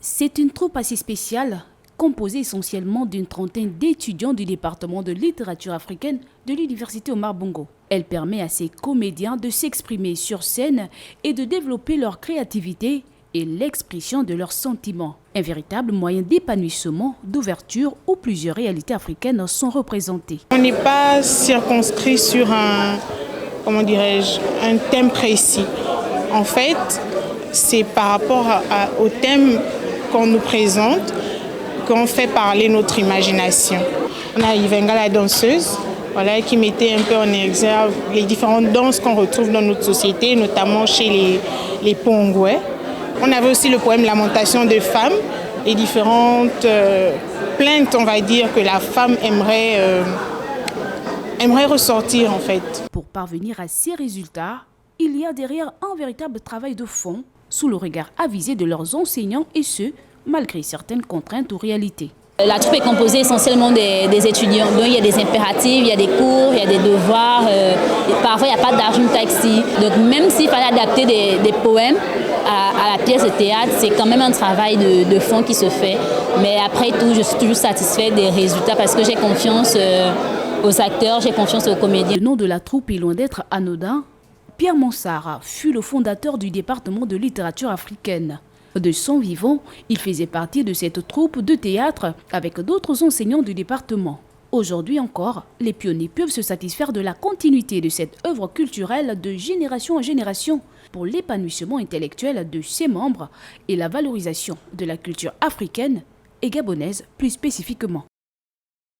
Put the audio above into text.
C'est une troupe assez spéciale, composée essentiellement d'une trentaine d'étudiants du département de littérature africaine de l'Université Omar Bongo. Elle permet à ces comédiens de s'exprimer sur scène et de développer leur créativité et l'expression de leurs sentiments. Un véritable moyen d'épanouissement, d'ouverture où plusieurs réalités africaines sont représentées. On n'est pas circonscrit sur un thème précis. En fait, c'est par rapport au thème qu'on nous présente qu'on fait parler notre imagination. On a Ivenga, la danseuse, qui mettait un peu en exergue les différentes danses qu'on retrouve dans notre société, notamment chez les Pongouais. On avait aussi le poème Lamentation de femmes, les différentes plaintes, on va dire, que la femme aimerait ressortir en fait. Pour parvenir à ces résultats, il y a derrière un véritable travail de fond, sous le regard avisé de leurs enseignants et ce, malgré certaines contraintes ou réalités. La troupe est composée essentiellement des étudiants. Donc il y a des impératifs, il y a des cours, il y a des devoirs. Parfois il n'y a pas d'argent taxi. Donc même s'il fallait adapter des poèmes à la pièce de théâtre, c'est quand même un travail de fond qui se fait. Mais après tout, je suis toujours satisfaite des résultats parce que j'ai confiance aux acteurs, j'ai confiance aux comédiens. Le nom de la troupe est loin d'être anodin. Pierre Mansart fut le fondateur du département de littérature africaine. De son vivant, il faisait partie de cette troupe de théâtre avec d'autres enseignants du département. Aujourd'hui encore, les pionniers peuvent se satisfaire de la continuité de cette œuvre culturelle de génération en génération pour l'épanouissement intellectuel de ses membres et la valorisation de la culture africaine et gabonaise plus spécifiquement.